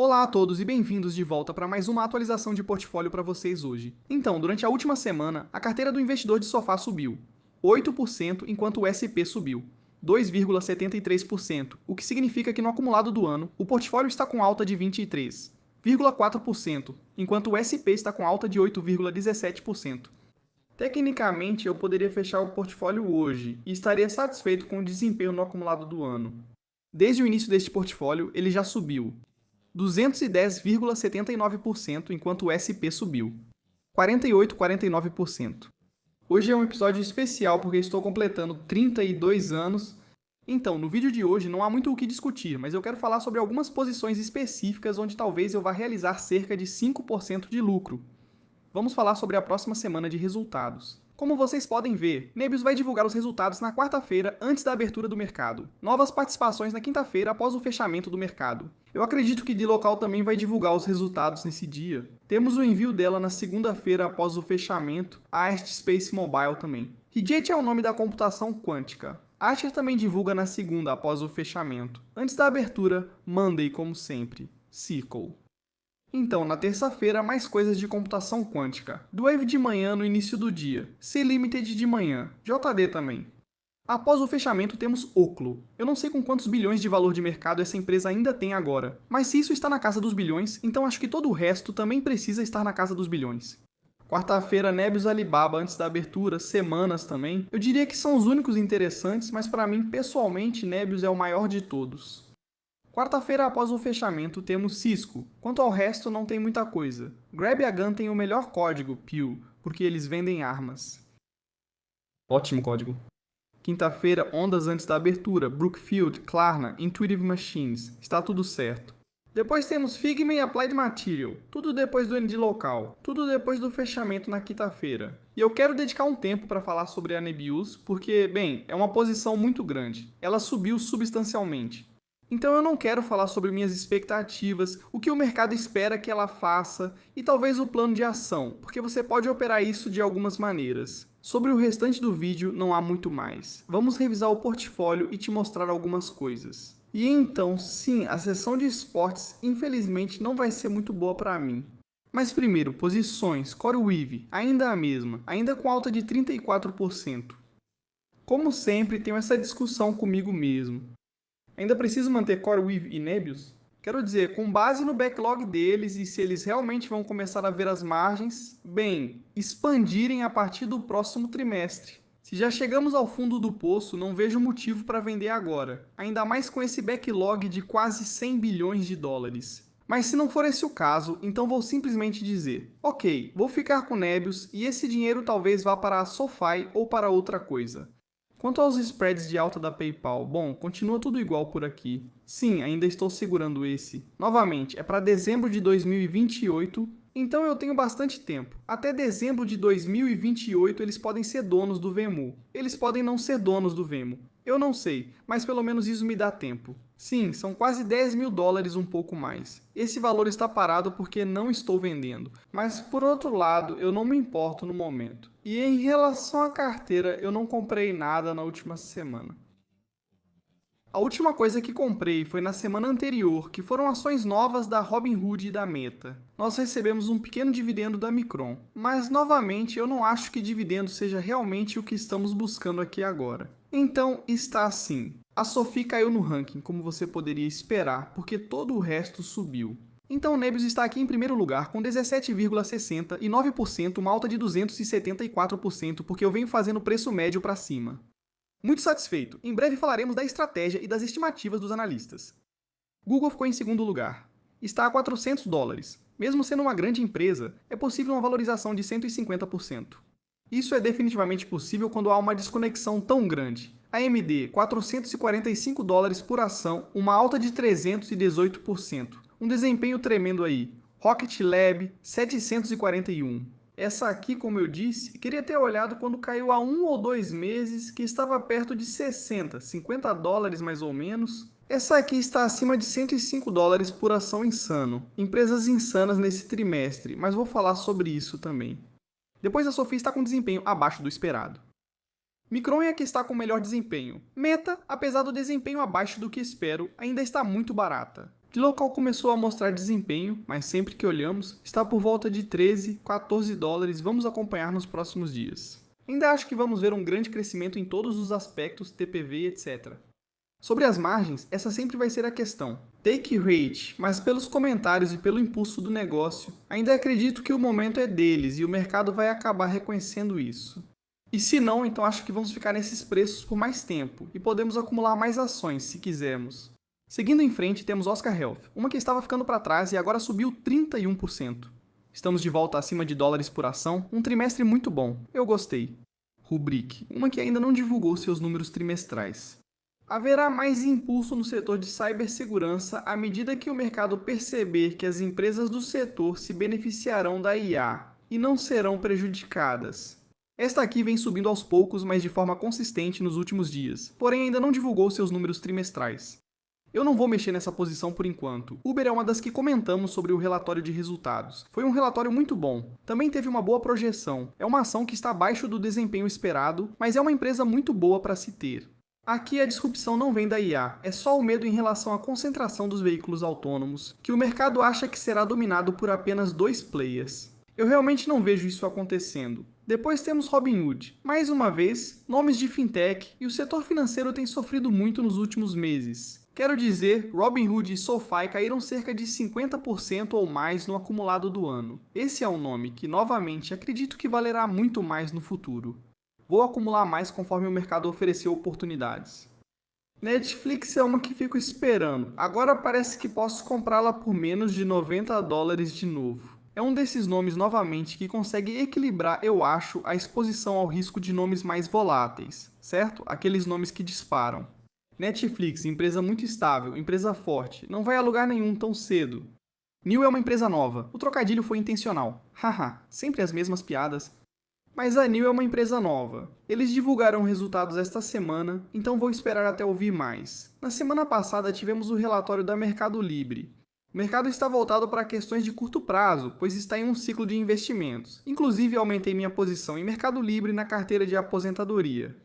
Olá a todos e bem-vindos de volta para mais uma atualização de portfólio para vocês hoje. Então, durante a última semana, a carteira do investidor de sofá subiu 8%, enquanto o SP subiu 2,73%, o que significa que no acumulado do ano, o portfólio está com alta de 23,4%, enquanto o SP está com alta de 8,17%. Tecnicamente, eu poderia fechar o portfólio hoje e estaria satisfeito com o desempenho no acumulado do ano. Desde o início deste portfólio, ele já subiu 210,79%, enquanto o SP subiu 48,49%. Hoje é um episódio especial porque estou completando 32 anos. Então, no vídeo de hoje não há muito o que discutir, mas eu quero falar sobre algumas posições específicas onde talvez eu vá realizar cerca de 5% de lucro. Vamos falar sobre a próxima semana de resultados. Como vocês podem ver, Nebius vai divulgar os resultados na quarta-feira antes da abertura do mercado. Novas participações na quinta-feira após o fechamento do mercado. Eu acredito que DLocal também vai divulgar os resultados nesse dia. Temos o envio dela na segunda-feira após o fechamento, a Ast Space Mobile também. Rigetti é o nome da computação quântica. Asher também divulga na segunda após o fechamento. Antes da abertura, Monday como sempre, Circle. Então, na terça-feira, mais coisas de computação quântica. Dwave de manhã no início do dia. C-Limited de manhã. JD também. Após o fechamento, temos Oklo. Eu não sei com quantos bilhões de valor de mercado essa empresa ainda tem agora. Mas se isso está na casa dos bilhões, então acho que todo o resto também precisa estar na casa dos bilhões. Quarta-feira, Nebius Alibaba antes da abertura, semanas também. Eu diria que são os únicos interessantes, mas para mim, pessoalmente, Nebius é o maior de todos. Quarta-feira após o fechamento temos Cisco. Quanto ao resto não tem muita coisa. Grab e a Gun tem o melhor código, Pew, porque eles vendem armas. Ótimo código. Quinta-feira, ondas antes da abertura, Brookfield, Klarna, Intuitive Machines. Está tudo certo. Depois temos Figma e Applied Material. Tudo depois do DLocal. Tudo depois do fechamento na quinta-feira. E eu quero dedicar um tempo para falar sobre a Nebius, porque, bem, é uma posição muito grande. Ela subiu substancialmente. Então eu não quero falar sobre minhas expectativas, o que o mercado espera que ela faça e talvez o plano de ação, porque você pode operar isso de algumas maneiras. Sobre o restante do vídeo não há muito mais. Vamos revisar o portfólio e te mostrar algumas coisas. E então, sim, a seção de esportes infelizmente não vai ser muito boa para mim. Mas primeiro, posições, CoreWeave, ainda a mesma, ainda com alta de 34%. Como sempre, tenho essa discussão comigo mesmo. Ainda preciso manter CoreWeave e Nebius? Quero dizer, com base no backlog deles e se eles realmente vão começar a ver as margens, bem, expandirem a partir do próximo trimestre. Se já chegamos ao fundo do poço, não vejo motivo para vender agora, ainda mais com esse backlog de quase 100 bilhões de dólares. Mas se não for esse o caso, então vou simplesmente dizer, ok, vou ficar com Nebius e esse dinheiro talvez vá para a SoFi ou para outra coisa. Quanto aos spreads de alta da PayPal, bom, continua tudo igual por aqui. Sim, ainda estou segurando esse. Novamente, é para dezembro de 2028, então eu tenho bastante tempo. Até dezembro de 2028 eles podem ser donos do Venmo. Eles podem não ser donos do Venmo. Eu não sei, mas pelo menos isso me dá tempo. Sim, são quase 10 mil dólares, um pouco mais. Esse valor está parado porque não estou vendendo, mas por outro lado, eu não me importo no momento. E em relação à carteira, eu não comprei nada na última semana. A última coisa que comprei foi na semana anterior, que foram ações novas da Robinhood e da Meta. Nós recebemos um pequeno dividendo da Micron, mas novamente eu não acho que dividendo seja realmente o que estamos buscando aqui agora. Então está assim. A SoFi caiu no ranking, como você poderia esperar, porque todo o resto subiu. Então o Nebius está aqui em primeiro lugar com 17,60% e 9%, uma alta de 274%, porque eu venho fazendo preço médio para cima. Muito satisfeito. Em breve falaremos da estratégia e das estimativas dos analistas. Google ficou em segundo lugar. Está a 400 dólares. Mesmo sendo uma grande empresa, é possível uma valorização de 150%. Isso é definitivamente possível quando há uma desconexão tão grande. AMD, 445 dólares por ação, uma alta de 318%. Um desempenho tremendo aí. Rocket Lab, 741. Essa aqui, como eu disse, queria ter olhado quando caiu há 1 ou 2 meses, que estava perto de 50 dólares mais ou menos. Essa aqui está acima de 105 dólares por ação insano. Empresas insanas nesse trimestre, mas vou falar sobre isso também. Depois a SoFi está com desempenho abaixo do esperado. Micron é a que está com o melhor desempenho. Meta, apesar do desempenho abaixo do que espero, ainda está muito barata. De local começou a mostrar desempenho, mas sempre que olhamos, está por volta de 13, 14 dólares, vamos acompanhar nos próximos dias. Ainda acho que vamos ver um grande crescimento em todos os aspectos, TPV, etc. Sobre as margens, essa sempre vai ser a questão. Take rate, mas pelos comentários e pelo impulso do negócio, ainda acredito que o momento é deles e o mercado vai acabar reconhecendo isso. E se não, então acho que vamos ficar nesses preços por mais tempo e podemos acumular mais ações se quisermos. Seguindo em frente, temos Oscar Health, uma que estava ficando para trás e agora subiu 31%. Estamos de volta acima de dólares por ação, um trimestre muito bom, eu gostei. Rubrik, uma que ainda não divulgou seus números trimestrais. Haverá mais impulso no setor de cibersegurança à medida que o mercado perceber que as empresas do setor se beneficiarão da IA e não serão prejudicadas. Esta aqui vem subindo aos poucos, mas de forma consistente nos últimos dias, porém ainda não divulgou seus números trimestrais. Eu não vou mexer nessa posição por enquanto. Uber é uma das que comentamos sobre o relatório de resultados. Foi um relatório muito bom. Também teve uma boa projeção. É uma ação que está abaixo do desempenho esperado, mas é uma empresa muito boa para se ter. Aqui a disrupção não vem da IA, é só o medo em relação à concentração dos veículos autônomos, que o mercado acha que será dominado por apenas 2 players. Eu realmente não vejo isso acontecendo. Depois temos Robinhood. Mais uma vez, nomes de fintech, e o setor financeiro tem sofrido muito nos últimos meses. Quero dizer, Robinhood e SoFi caíram cerca de 50% ou mais no acumulado do ano. Esse é um nome que, novamente, acredito que valerá muito mais no futuro. Vou acumular mais conforme o mercado oferecer oportunidades. Netflix é uma que fico esperando. Agora parece que posso comprá-la por menos de 90 dólares de novo. É um desses nomes novamente que consegue equilibrar, eu acho, a exposição ao risco de nomes mais voláteis, certo? Aqueles nomes que disparam. Netflix, empresa muito estável, empresa forte, não vai a lugar nenhum tão cedo. New é uma empresa nova. O trocadilho foi intencional. Haha, sempre as mesmas piadas. Mas a New é uma empresa nova. Eles divulgaram resultados esta semana, então vou esperar até ouvir mais. Na semana passada tivemos o relatório da Mercado Livre. O mercado está voltado para questões de curto prazo, pois está em um ciclo de investimentos. Inclusive aumentei minha posição em Mercado Livre na carteira de aposentadoria.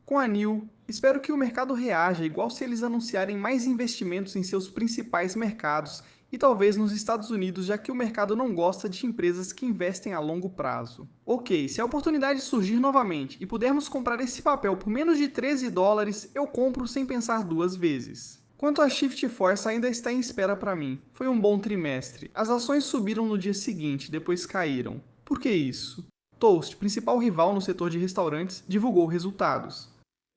Com a New, espero que o mercado reaja igual se eles anunciarem mais investimentos em seus principais mercados e talvez nos Estados Unidos, já que o mercado não gosta de empresas que investem a longo prazo. Ok, se a oportunidade surgir novamente e pudermos comprar esse papel por menos de 13 dólares, eu compro sem pensar 2 vezes. Quanto a Shift4, ainda está em espera para mim. Foi um bom trimestre. As ações subiram no dia seguinte, depois caíram. Por que isso? Toast, principal rival no setor de restaurantes, divulgou resultados.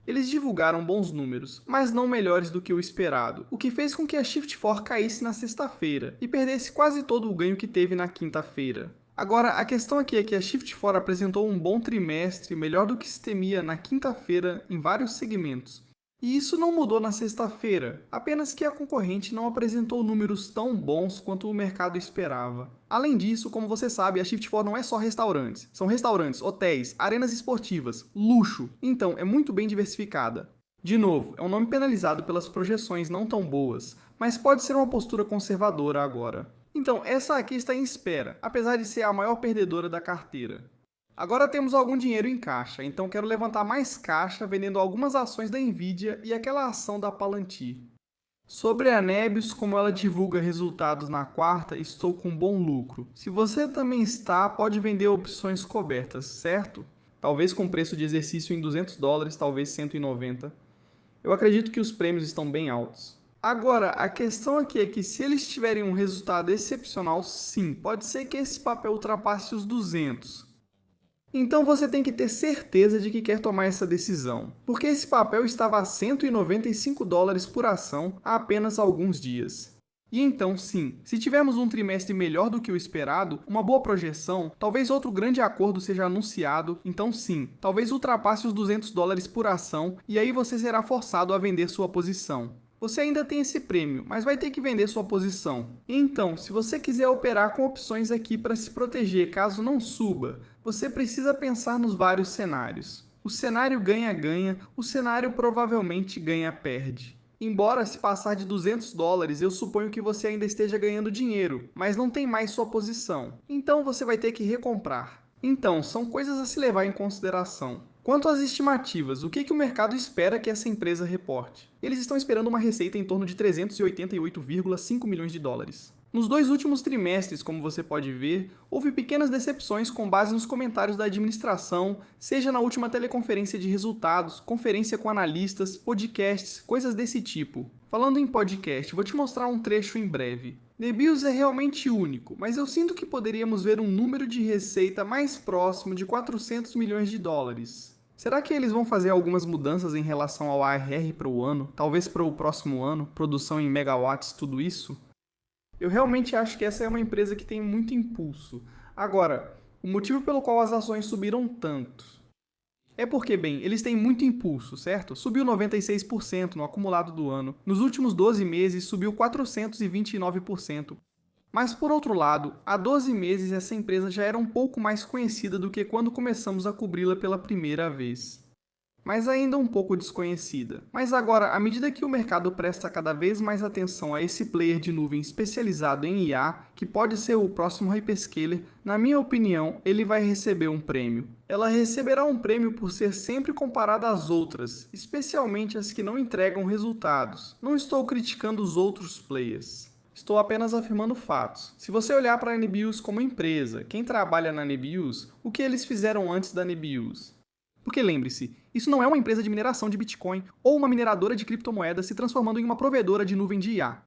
Eles divulgaram bons números, mas não melhores do que o esperado, o que fez com que a Shift4 caísse na sexta-feira e perdesse quase todo o ganho que teve na quinta-feira. Agora, a questão aqui é que a Shift4 apresentou um bom trimestre, melhor do que se temia na quinta-feira em vários segmentos. E isso não mudou na sexta-feira, apenas que a concorrente não apresentou números tão bons quanto o mercado esperava. Além disso, como você sabe, a Shift4 não é só restaurantes. São restaurantes, hotéis, arenas esportivas, luxo. Então, é muito bem diversificada. De novo, é um nome penalizado pelas projeções não tão boas, mas pode ser uma postura conservadora agora. Então, essa aqui está em espera, apesar de ser a maior perdedora da carteira. Agora temos algum dinheiro em caixa, então quero levantar mais caixa vendendo algumas ações da Nvidia e aquela ação da Palantir. Sobre a Nebius, como ela divulga resultados na quarta, estou com bom lucro. Se você também está, pode vender opções cobertas, certo? Talvez com preço de exercício em 200 dólares, talvez 190. Eu acredito que os prêmios estão bem altos. Agora, a questão aqui é que se eles tiverem um resultado excepcional, sim, pode ser que esse papel ultrapasse os 200. Então você tem que ter certeza de que quer tomar essa decisão, porque esse papel estava a 195 dólares por ação há apenas alguns dias. E então sim, se tivermos um trimestre melhor do que o esperado, uma boa projeção, talvez outro grande acordo seja anunciado, então sim, talvez ultrapasse os 200 dólares por ação e aí você será forçado a vender sua posição. Você ainda tem esse prêmio, mas vai ter que vender sua posição. Então, se você quiser operar com opções aqui para se proteger caso não suba, você precisa pensar nos vários cenários. O cenário ganha-ganha, o cenário provavelmente ganha-perde. Embora se passar de 200 dólares, eu suponho que você ainda esteja ganhando dinheiro, mas não tem mais sua posição. Então você vai ter que recomprar. Então, são coisas a se levar em consideração. Quanto às estimativas, o que o mercado espera que essa empresa reporte? Eles estão esperando uma receita em torno de 388,5 milhões de dólares. Nos 2 últimos trimestres, como você pode ver, houve pequenas decepções com base nos comentários da administração, seja na última teleconferência de resultados, conferência com analistas, podcasts, coisas desse tipo. Falando em podcast, vou te mostrar um trecho em breve. Nebius é realmente único, mas eu sinto que poderíamos ver um número de receita mais próximo de 400 milhões de dólares. Será que eles vão fazer algumas mudanças em relação ao ARR para o ano, talvez para o próximo ano, produção em megawatts, tudo isso? Eu realmente acho que essa é uma empresa que tem muito impulso. Agora, o motivo pelo qual as ações subiram tanto é porque, bem, eles têm muito impulso, certo? Subiu 96% no acumulado do ano. Nos últimos 12 meses, subiu 429%. Mas, por outro lado, há 12 meses essa empresa já era um pouco mais conhecida do que quando começamos a cobri-la pela primeira vez. Mas ainda um pouco desconhecida. Mas agora, à medida que o mercado presta cada vez mais atenção a esse player de nuvem especializado em IA, que pode ser o próximo hyperscaler, na minha opinião, ele vai receber um prêmio. Ela receberá um prêmio por ser sempre comparada às outras, especialmente as que não entregam resultados. Não estou criticando os outros players. Estou apenas afirmando fatos. Se você olhar para a Nebius como empresa, quem trabalha na Nebius, o que eles fizeram antes da Nebius? Porque lembre-se, isso não é uma empresa de mineração de Bitcoin ou uma mineradora de criptomoedas se transformando em uma provedora de nuvem de IA.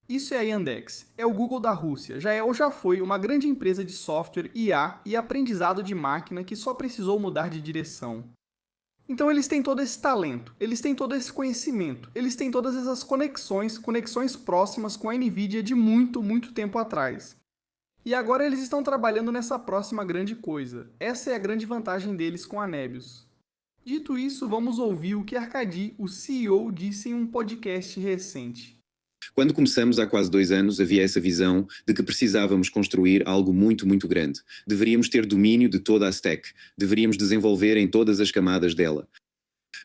Isso é a Yandex, é o Google da Rússia, já é ou já foi uma grande empresa de software, IA e aprendizado de máquina que só precisou mudar de direção. Então eles têm todo esse talento, eles têm todo esse conhecimento, eles têm todas essas conexões próximas com a Nvidia de muito tempo atrás. E agora eles estão trabalhando nessa próxima grande coisa. Essa é a grande vantagem deles com a Nebius. Dito isso, vamos ouvir o que Arkady, o CEO, disse em um podcast recente. Quando começamos há quase 2 anos, havia essa visão de que precisávamos construir algo muito grande. Deveríamos ter domínio de toda a stack. Deveríamos desenvolver em todas as camadas dela.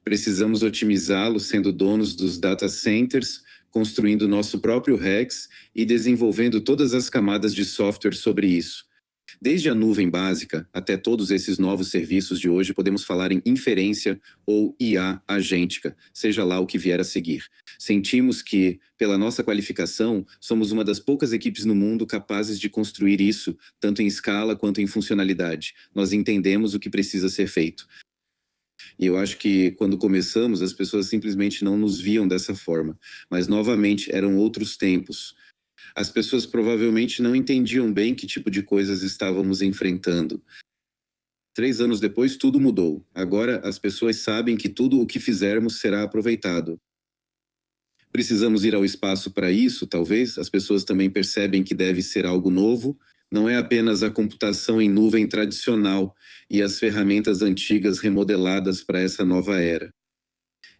Precisamos otimizá-lo sendo donos dos data centers, construindo nosso próprio Rex e desenvolvendo todas as camadas de software sobre isso. Desde a nuvem básica até todos esses novos serviços de hoje, podemos falar em inferência ou IA agêntica, seja lá o que vier a seguir. Sentimos que, pela nossa qualificação, somos uma das poucas equipes no mundo capazes de construir isso, tanto em escala quanto em funcionalidade. Nós entendemos o que precisa ser feito. E eu acho que, quando começamos, as pessoas simplesmente não nos viam dessa forma. Mas, novamente, eram outros tempos. As pessoas provavelmente não entendiam bem que tipo de coisas estávamos enfrentando. 3 anos depois, tudo mudou. Agora, as pessoas sabem que tudo o que fizermos será aproveitado. Precisamos ir ao espaço para isso, talvez. As pessoas também percebem que deve ser algo novo. Não é apenas a computação em nuvem tradicional e as ferramentas antigas remodeladas para essa nova era.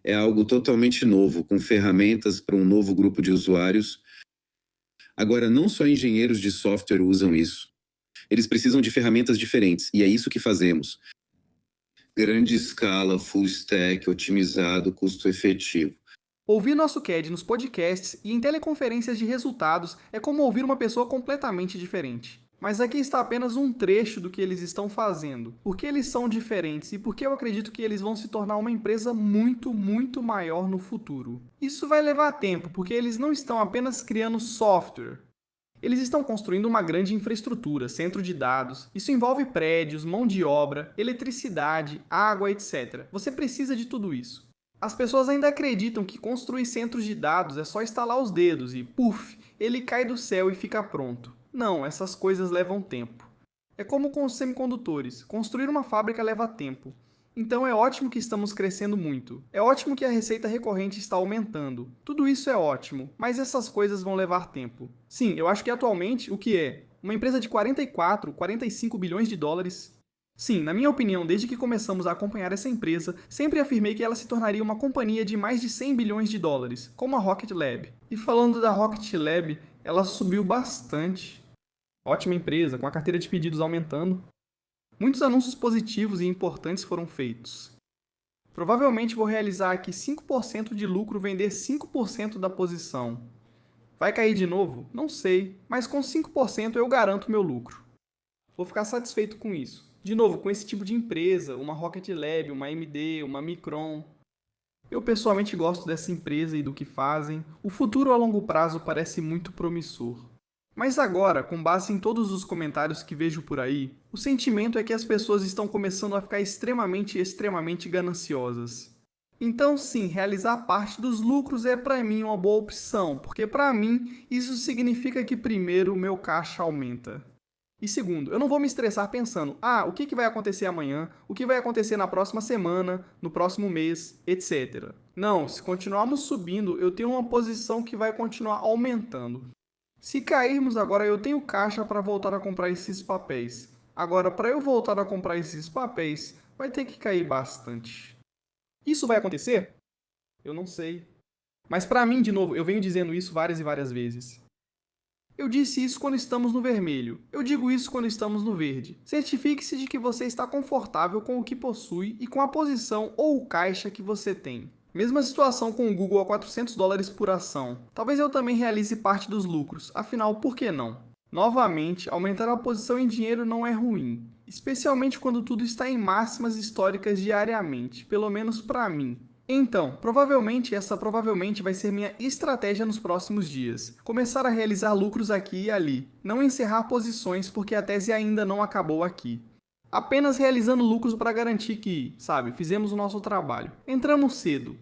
É algo totalmente novo, com ferramentas para um novo grupo de usuários. Agora, não só engenheiros de software usam isso. Eles precisam de ferramentas diferentes, e é isso que fazemos. Grande escala, full stack, otimizado, custo efetivo. Ouvir nosso CAD nos podcasts e em teleconferências de resultados é como ouvir uma pessoa completamente diferente. Mas aqui está apenas um trecho do que eles estão fazendo. Por que eles são diferentes e por que eu acredito que eles vão se tornar uma empresa muito maior no futuro. Isso vai levar tempo, porque eles não estão apenas criando software. Eles estão construindo uma grande infraestrutura, centro de dados. Isso envolve prédios, mão de obra, eletricidade, água, etc. Você precisa de tudo isso. As pessoas ainda acreditam que construir centros de dados é só estalar os dedos e, puf, ele cai do céu e fica pronto. Não, essas coisas levam tempo. É como com os semicondutores. Construir uma fábrica leva tempo. Então é ótimo que estamos crescendo muito. É ótimo que a receita recorrente está aumentando. Tudo isso é ótimo, mas essas coisas vão levar tempo. Sim, eu acho que atualmente, o que é? Uma empresa de 45 bilhões de dólares. Sim, na minha opinião, desde que começamos a acompanhar essa empresa, sempre afirmei que ela se tornaria uma companhia de mais de 100 bilhões de dólares, como a Rocket Lab. E falando da Rocket Lab, ela subiu bastante. Ótima empresa, com a carteira de pedidos aumentando. Muitos anúncios positivos e importantes foram feitos. Provavelmente vou realizar aqui 5% de lucro vender 5% da posição. Vai cair de novo? Não sei, mas com 5% eu garanto meu lucro. Vou ficar satisfeito com isso. De novo, com esse tipo de empresa, uma Rocket Lab, uma AMD, uma Micron. Eu pessoalmente gosto dessa empresa e do que fazem. O futuro a longo prazo parece muito promissor. Mas agora, com base em todos os comentários que vejo por aí, o sentimento é que as pessoas estão começando a ficar extremamente gananciosas. Então sim, realizar parte dos lucros é para mim uma boa opção, porque para mim isso significa que primeiro o meu caixa aumenta. E segundo, eu não vou me estressar pensando, o que vai acontecer amanhã, o que vai acontecer na próxima semana, no próximo mês, etc. Não, se continuarmos subindo, eu tenho uma posição que vai continuar aumentando. Se cairmos agora, eu tenho caixa para voltar a comprar esses papéis. Agora, para eu voltar a comprar esses papéis, vai ter que cair bastante. Isso vai acontecer? Eu não sei. Mas para mim, de novo, eu venho dizendo isso várias e várias vezes. Eu disse isso quando estamos no vermelho. Eu digo isso quando estamos no verde. Certifique-se de que você está confortável com o que possui e com a posição ou o caixa que você tem. Mesma situação com o Google a $400 por ação. Talvez eu também realize parte dos lucros, afinal, por que não? Novamente, aumentar a posição em dinheiro não é ruim, especialmente quando tudo está em máximas históricas diariamente, pelo menos para mim. Então, essa provavelmente vai ser minha estratégia nos próximos dias. Começar a realizar lucros aqui e ali, não encerrar posições porque a tese ainda não acabou aqui. Apenas realizando lucros para garantir que, fizemos o nosso trabalho. Entramos cedo.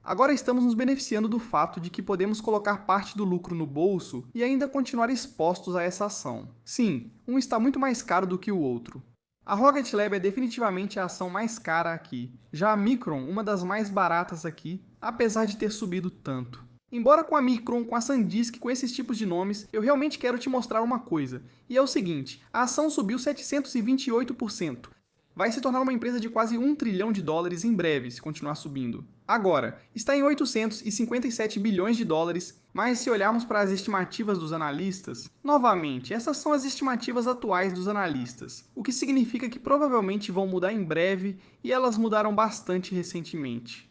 Agora estamos nos beneficiando do fato de que podemos colocar parte do lucro no bolso e ainda continuar expostos a essa ação. Sim, um está muito mais caro do que o outro. A Rocket Lab é definitivamente a ação mais cara aqui. Já a Micron, uma das mais baratas aqui, apesar de ter subido tanto. Embora com a Micron, com a SanDisk, com esses tipos de nomes, eu realmente quero te mostrar uma coisa. E é o seguinte, a ação subiu 728%. Vai se tornar uma empresa de quase $1 trilhão em breve, se continuar subindo. Agora, está em 857 bilhões de dólares, mas se olharmos para as estimativas dos analistas, novamente, essas são as estimativas atuais dos analistas, o que significa que provavelmente vão mudar em breve e elas mudaram bastante recentemente.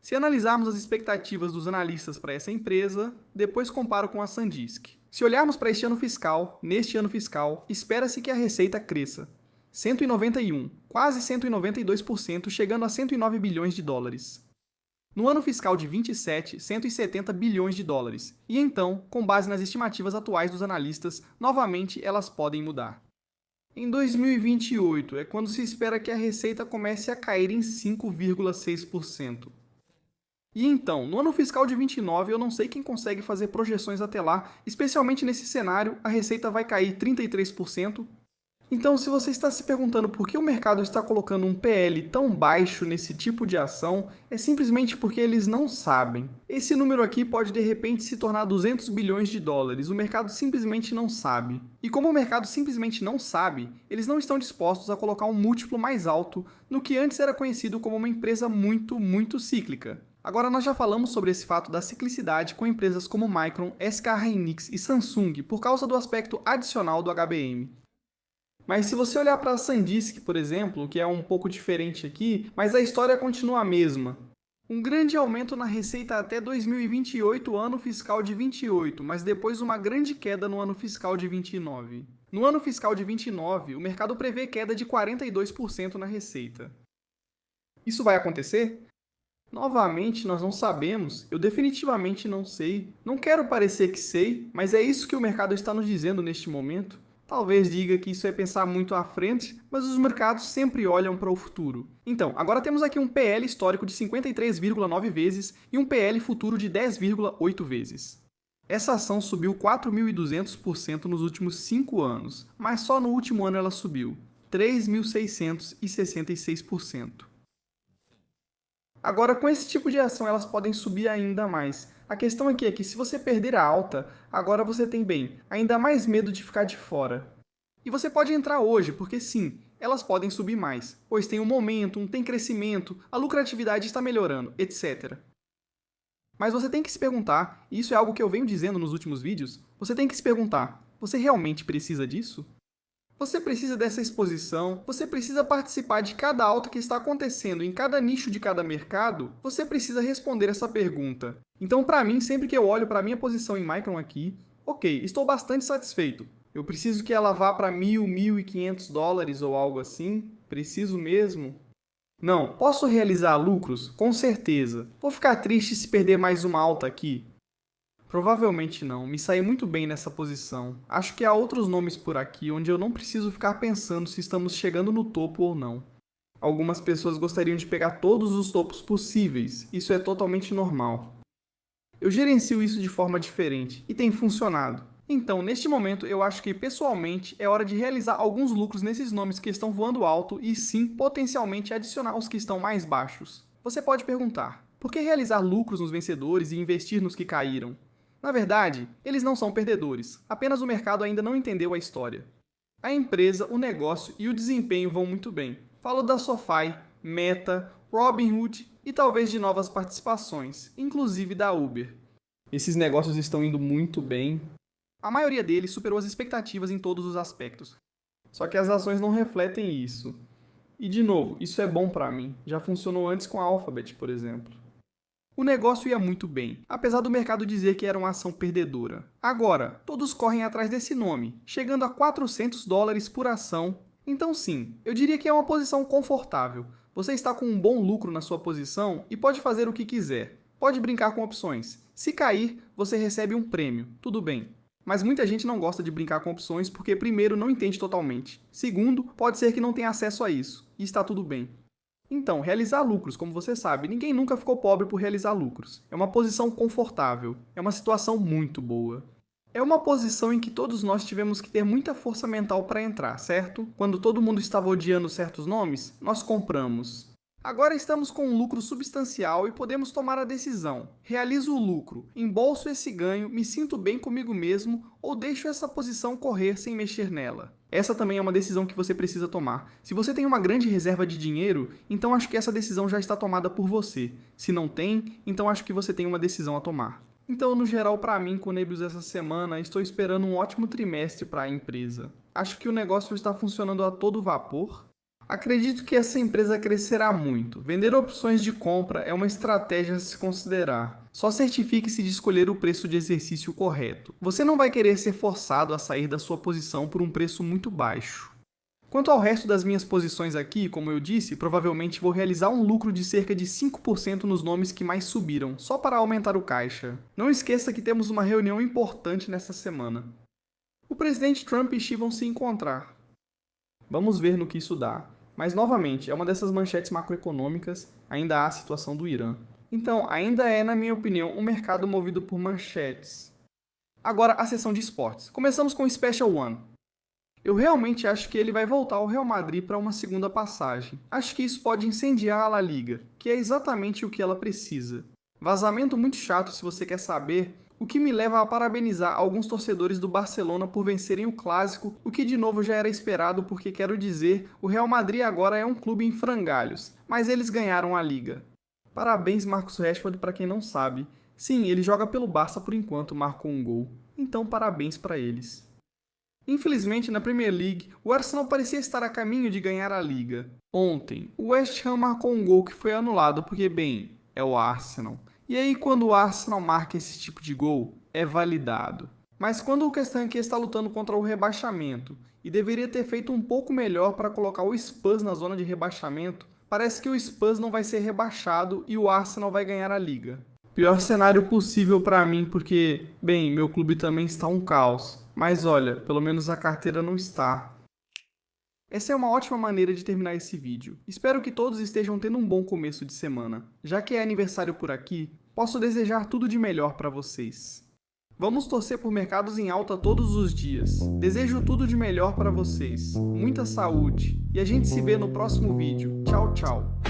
Se analisarmos as expectativas dos analistas para essa empresa, depois comparo com a SanDisk. Se olharmos para este ano fiscal, neste ano fiscal, espera-se que a receita cresça. 191, quase 192%, chegando a 109 bilhões de dólares. No ano fiscal de 27, 170 bilhões de dólares. E então, com base nas estimativas atuais dos analistas, novamente elas podem mudar. Em 2028 é quando se espera que a receita comece a cair em 5,6%. E então, no ano fiscal de 29, eu não sei quem consegue fazer projeções até lá, especialmente nesse cenário, a receita vai cair 33%. Então, se você está se perguntando por que o mercado está colocando um PL tão baixo nesse tipo de ação, é simplesmente porque eles não sabem. Esse número aqui pode de repente se tornar 200 bilhões de dólares, o mercado simplesmente não sabe. E como o mercado simplesmente não sabe, eles não estão dispostos a colocar um múltiplo mais alto no que antes era conhecido como uma empresa muito cíclica. Agora nós já falamos sobre esse fato da ciclicidade com empresas como Micron, SK Hynix e Samsung por causa do aspecto adicional do HBM. Mas se você olhar para a SanDisk, por exemplo, que é um pouco diferente aqui, mas a história continua a mesma. Um grande aumento na receita até 2028, ano fiscal de 28, mas depois uma grande queda no ano fiscal de 29. No ano fiscal de 29, o mercado prevê queda de 42% na receita. Isso vai acontecer? Novamente, nós não sabemos, eu definitivamente não sei. Não quero parecer que sei, mas é isso que o mercado está nos dizendo neste momento. Talvez diga que isso é pensar muito à frente, mas os mercados sempre olham para o futuro. Então, agora temos aqui um PL histórico de 53,9 vezes e um PL futuro de 10,8 vezes. Essa ação subiu 4.200% nos últimos 5 anos, mas só no último ano ela subiu 3.666%. Agora, com esse tipo de ação, elas podem subir ainda mais. A questão aqui é que se você perder a alta, agora você tem, ainda mais medo de ficar de fora. E você pode entrar hoje, porque sim, elas podem subir mais, pois tem um momentum, tem crescimento, a lucratividade está melhorando, etc. Mas você tem que se perguntar, e isso é algo que eu venho dizendo nos últimos vídeos, você tem que se perguntar, você realmente precisa disso? Você precisa dessa exposição, você precisa participar de cada alta que está acontecendo em cada nicho de cada mercado, você precisa responder essa pergunta. Então, para mim, sempre que eu olho para a minha posição em Micron aqui, ok, estou bastante satisfeito. Eu preciso que ela vá para 1.000, 1.500 dólares ou algo assim? Preciso mesmo? Não. Posso realizar lucros? Com certeza. Vou ficar triste se perder mais uma alta aqui? Provavelmente não. Me saí muito bem nessa posição. Acho que há outros nomes por aqui onde eu não preciso ficar pensando se estamos chegando no topo ou não. Algumas pessoas gostariam de pegar todos os topos possíveis. Isso é totalmente normal. Eu gerencio isso de forma diferente e tem funcionado. Então, neste momento, eu acho que, pessoalmente, é hora de realizar alguns lucros nesses nomes que estão voando alto e, sim, potencialmente adicionar os que estão mais baixos. Você pode perguntar, por que realizar lucros nos vencedores e investir nos que caíram? Na verdade, eles não são perdedores, apenas o mercado ainda não entendeu a história. A empresa, o negócio e o desempenho vão muito bem. Falo da SoFi, Meta, Robinhood e talvez de novas participações, inclusive da Uber. Esses negócios estão indo muito bem. A maioria deles superou as expectativas em todos os aspectos. Só que as ações não refletem isso. E de novo, isso é bom para mim. Já funcionou antes com a Alphabet, por exemplo. O negócio ia muito bem, apesar do mercado dizer que era uma ação perdedora. Agora, todos correm atrás desse nome, chegando a 400 dólares por ação. Então sim, eu diria que é uma posição confortável. Você está com um bom lucro na sua posição e pode fazer o que quiser. Pode brincar com opções. Se cair, você recebe um prêmio. Tudo bem. Mas muita gente não gosta de brincar com opções porque, primeiro, não entende totalmente. Segundo, pode ser que não tenha acesso a isso. E está tudo bem. Então, realizar lucros, como você sabe, ninguém nunca ficou pobre por realizar lucros. É uma posição confortável. É uma situação muito boa. É uma posição em que todos nós tivemos que ter muita força mental para entrar, certo? Quando todo mundo estava odiando certos nomes, nós compramos. Agora estamos com um lucro substancial e podemos tomar a decisão. Realizo o lucro, embolso esse ganho, me sinto bem comigo mesmo ou deixo essa posição correr sem mexer nela. Essa também é uma decisão que você precisa tomar. Se você tem uma grande reserva de dinheiro, então acho que essa decisão já está tomada por você. Se não tem, então acho que você tem uma decisão a tomar. Então, no geral, para mim, com o Nebius essa semana, estou esperando um ótimo trimestre para a empresa. Acho que o negócio está funcionando a todo vapor. Acredito que essa empresa crescerá muito. Vender opções de compra é uma estratégia a se considerar. Só certifique-se de escolher o preço de exercício correto. Você não vai querer ser forçado a sair da sua posição por um preço muito baixo. Quanto ao resto das minhas posições aqui, como eu disse, provavelmente vou realizar um lucro de cerca de 5% nos nomes que mais subiram, só para aumentar o caixa. Não esqueça que temos uma reunião importante nesta semana. O presidente Trump e Xi vão se encontrar. Vamos ver no que isso dá. Mas, novamente, é uma dessas manchetes macroeconômicas, ainda há a situação do Irã. Então, ainda é, na minha opinião, um mercado movido por manchetes. Agora, a seção de esportes. Começamos com o Special One. Eu realmente acho que ele vai voltar ao Real Madrid para uma segunda passagem. Acho que isso pode incendiar a La Liga, que é exatamente o que ela precisa. Vazamento muito chato se você quer saber, o que me leva a parabenizar alguns torcedores do Barcelona por vencerem o Clássico, o que de novo já era esperado porque, quero dizer, o Real Madrid agora é um clube em frangalhos, mas eles ganharam a Liga. Parabéns, Marcus Rashford, para quem não sabe. Sim, ele joga pelo Barça por enquanto, marcou um gol. Então parabéns para eles. Infelizmente, na Premier League, o Arsenal parecia estar a caminho de ganhar a Liga. Ontem, o West Ham marcou um gol que foi anulado porque, bem, é o Arsenal. E aí, quando o Arsenal marca esse tipo de gol, é validado. Mas quando o Castanque está lutando contra o rebaixamento e deveria ter feito um pouco melhor para colocar o Spurs na zona de rebaixamento, parece que o Spurs não vai ser rebaixado e o Arsenal vai ganhar a Liga. Pior cenário possível para mim porque, bem, meu clube também está um caos. Mas olha, pelo menos a carteira não está. Essa é uma ótima maneira de terminar esse vídeo. Espero que todos estejam tendo um bom começo de semana. Já que é aniversário por aqui, posso desejar tudo de melhor para vocês. Vamos torcer por mercados em alta todos os dias. Desejo tudo de melhor para vocês. Muita saúde. E a gente se vê no próximo vídeo. Tchau, tchau.